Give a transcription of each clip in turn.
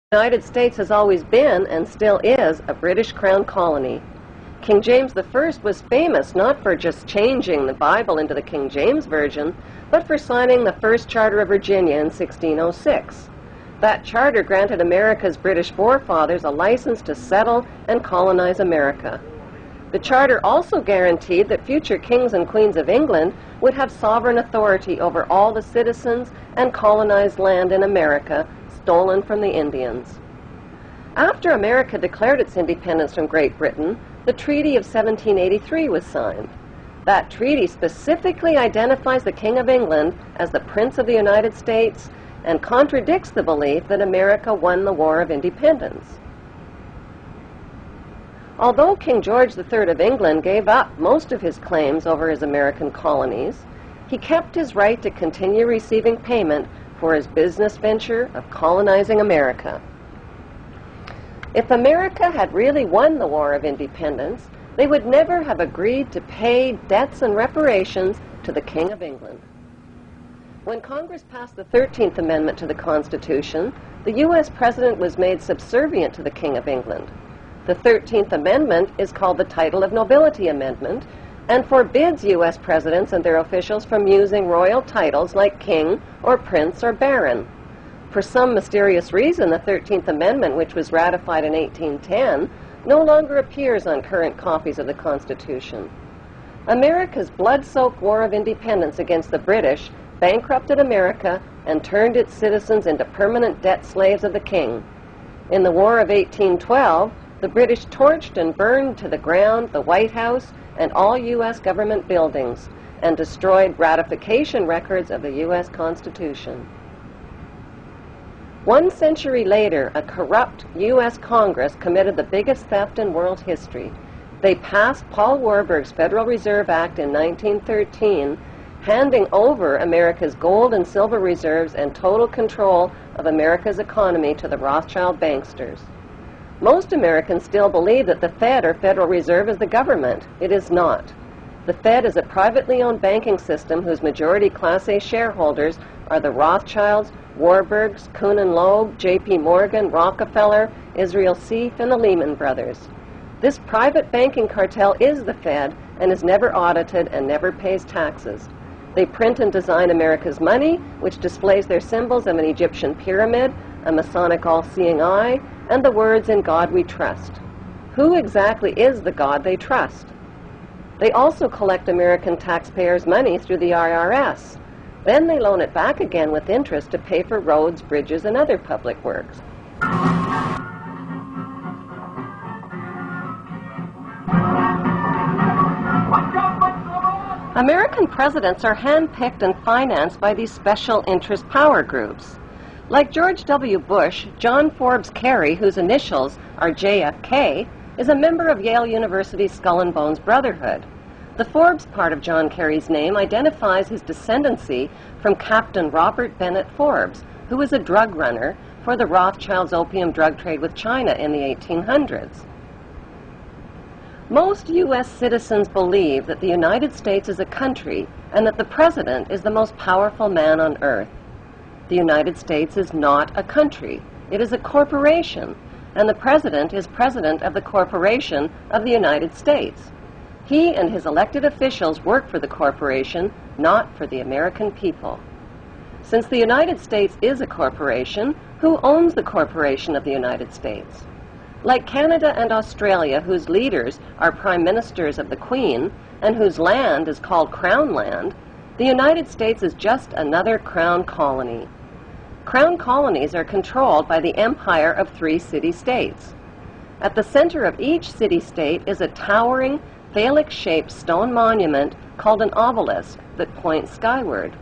The United States has always been, and still is, a British Crown colony. King James I was famous not for just changing the Bible into the King James Version, but for signing the first Charter of Virginia in 1606. That charter granted America's British forefathers a license to settle and colonize America. The charter also guaranteed that future kings and queens of England would have sovereign authority over all the citizens and colonized land in America stolen from the Indians. After America declared its independence from Great Britain, the Treaty of 1783 was signed. That treaty specifically identifies the King of England as the Prince of the United States and contradicts the belief that America won the War of Independence. Although King George III of England gave up most of his claims over his American colonies, he kept his right to continue receiving payment for his business venture of colonizing America. If America had really won the War of Independence, they would never have agreed to pay debts and reparations to the King of England. When Congress passed the 13th Amendment to the Constitution, the U.S. President was made subservient to the King of England. The 13th Amendment is called the Title of Nobility Amendment and forbids U.S. presidents and their officials from using royal titles like king or prince or baron. For some mysterious reason, the 13th Amendment, which was ratified in 1810, no longer appears on current copies of the Constitution. America's blood-soaked War of Independence against the British bankrupted America and turned its citizens into permanent debt slaves of the king. In the War of 1812, the British torched and burned to the ground the White House and all U.S. government buildings and destroyed ratification records of the U.S. Constitution. 1 century later, a corrupt U.S. Congress committed the biggest theft in world history. They passed Paul Warburg's Federal Reserve Act in 1913, handing over America's gold and silver reserves and total control of America's economy to the Rothschild banksters. Most Americans still believe that the Fed, or Federal Reserve, is the government. It is not. The Fed is a privately owned banking system whose majority Class A shareholders are the Rothschilds, Warburgs, Kuhn and Loeb, J.P. Morgan, Rockefeller, Israel Seif, and the Lehman Brothers. This private banking cartel is the Fed and is never audited and never pays taxes. They print and design America's money, which displays their symbols of an Egyptian pyramid, a Masonic all-seeing eye, and the words, "In God we trust." Who exactly is the God they trust? They also collect American taxpayers' money through the IRS. Then they loan it back again with interest to pay for roads, bridges, and other public works. American presidents are handpicked and financed by these special interest power groups. Like George W. Bush, John Forbes Kerry, whose initials are JFK, is a member of Yale University's Skull and Bones Brotherhood. The Forbes part of John Kerry's name identifies his descendancy from Captain Robert Bennett Forbes, who was a drug runner for the Rothschilds' opium drug trade with China in the 1800s. Most U.S. citizens believe that the United States is a country and that the President is the most powerful man on earth. The United States is not a country. It is a corporation, and the President is President of the Corporation of the United States. He and his elected officials work for the corporation, not for the American people. Since the United States is a corporation, who owns the corporation of the United States? Like Canada and Australia, whose leaders are prime ministers of the Queen and whose land is called Crown Land, the United States is just another Crown colony. Crown colonies are controlled by the empire of 3 city-states. At the center of each city-state is a towering, phallic-shaped stone monument called an obelisk that points skyward.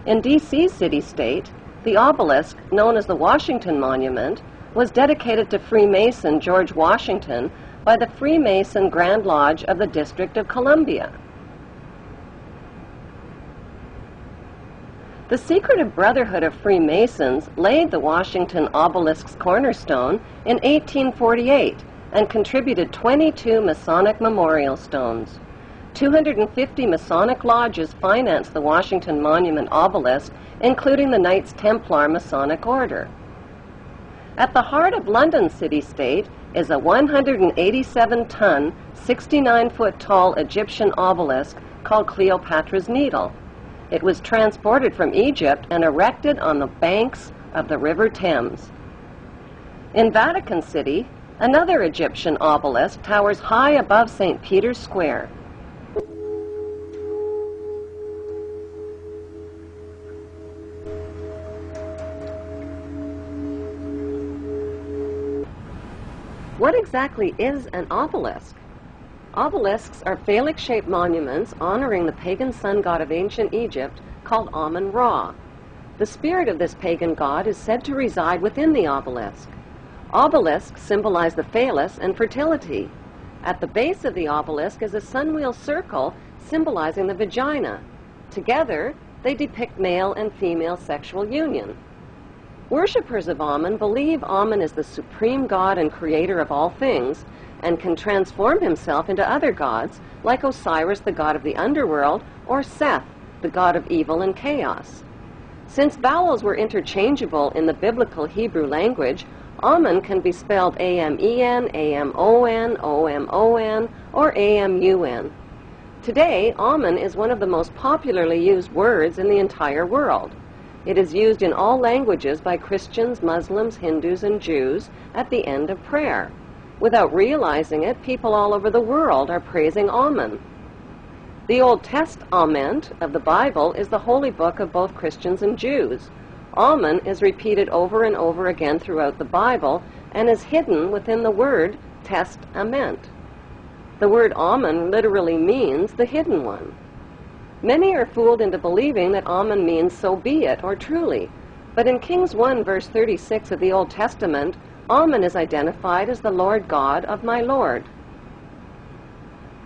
In D.C.'s city-state, the obelisk, known as the Washington Monument, was dedicated to Freemason George Washington by the Freemason Grand Lodge of the District of Columbia. The secretive Brotherhood of Freemasons laid the Washington obelisk's cornerstone in 1848 and contributed 22 Masonic memorial stones. 250 Masonic lodges financed the Washington Monument obelisk, including the Knights Templar Masonic Order. At the heart of London city-state is a 187-ton, 69-foot-tall Egyptian obelisk called Cleopatra's Needle. It was transported from Egypt and erected on the banks of the River Thames. In Vatican City, another Egyptian obelisk towers high above St. Peter's Square. What exactly is an obelisk? Obelisks are phallic-shaped monuments honoring the pagan sun god of ancient Egypt called Amun-Ra. The spirit of this pagan god is said to reside within the obelisk. Obelisks symbolize the phallus and fertility. At the base of the obelisk is a sunwheel circle symbolizing the vagina. Together, they depict male and female sexual union. Worshippers of Amun believe Amun is the supreme god and creator of all things and can transform himself into other gods like Osiris, the god of the underworld, or Seth, the god of evil and chaos. Since vowels were interchangeable in the biblical Hebrew language, Amun can be spelled A-M-E-N, A-M-O-N, O-M-O-N, or A-M-U-N. Today, Amun is one of the most popularly used words in the entire world. It is used in all languages by Christians, Muslims, Hindus, and Jews at the end of prayer. Without realizing it, people all over the world are praising Amun. The Old Testament of the Bible is the holy book of both Christians and Jews. Amun is repeated over and over again throughout the Bible and is hidden within the word testament. The word Amun literally means the hidden one. Many are fooled into believing that Amun means so be it or truly, but in Kings 1 verse 36 of the Old Testament, Amun is identified as the Lord God of my Lord.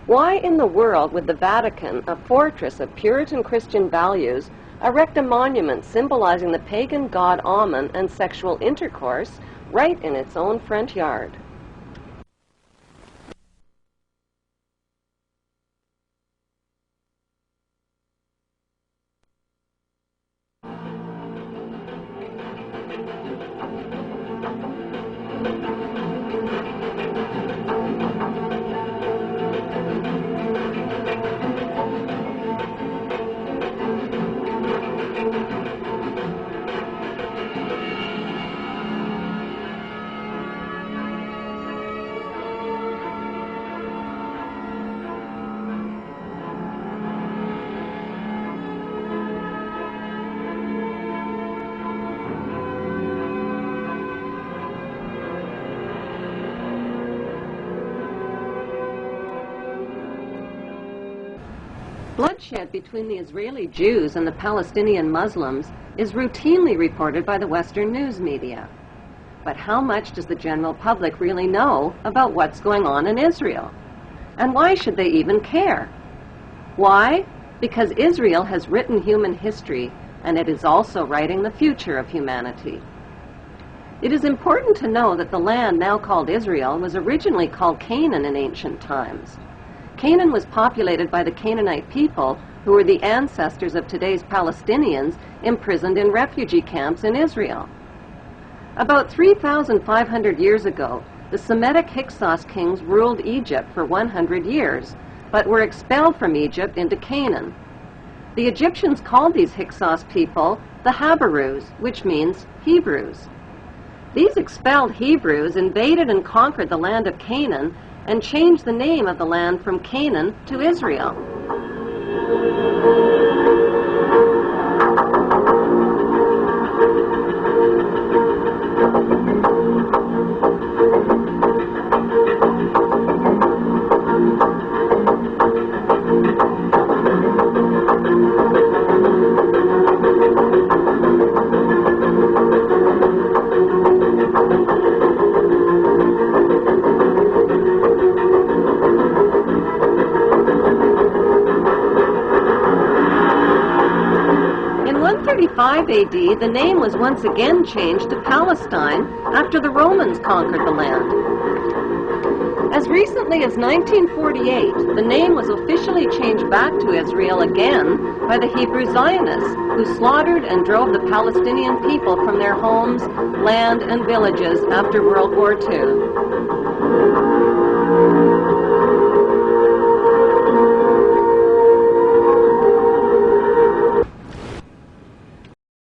Why in the world would the Vatican, a fortress of Puritan Christian values, erect a monument symbolizing the pagan god Amun and sexual intercourse right in its own front yard? Bloodshed between the Israeli Jews and the Palestinian Muslims is routinely reported by the Western news media. But how much does the general public really know about what's going on in Israel? And why should they even care? Why? Because Israel has written human history, and it is also writing the future of humanity. It is important to know that the land now called Israel was originally called Canaan in ancient times. Canaan was populated by the Canaanite people, who were the ancestors of today's Palestinians imprisoned in refugee camps in Israel. About 3,500 years ago, the Semitic Hyksos kings ruled Egypt for 100 years, but were expelled from Egypt into Canaan. The Egyptians called these Hyksos people the Habarus, which means Hebrews. These expelled Hebrews invaded and conquered the land of Canaan and changed the name of the land from Canaan to Israel. In 135 AD, the name was once again changed to Palestine after the Romans conquered the land. As recently as 1948, the name was officially changed back to Israel again by the Hebrew Zionists, who slaughtered and drove the Palestinian people from their homes, land, and villages after World War II.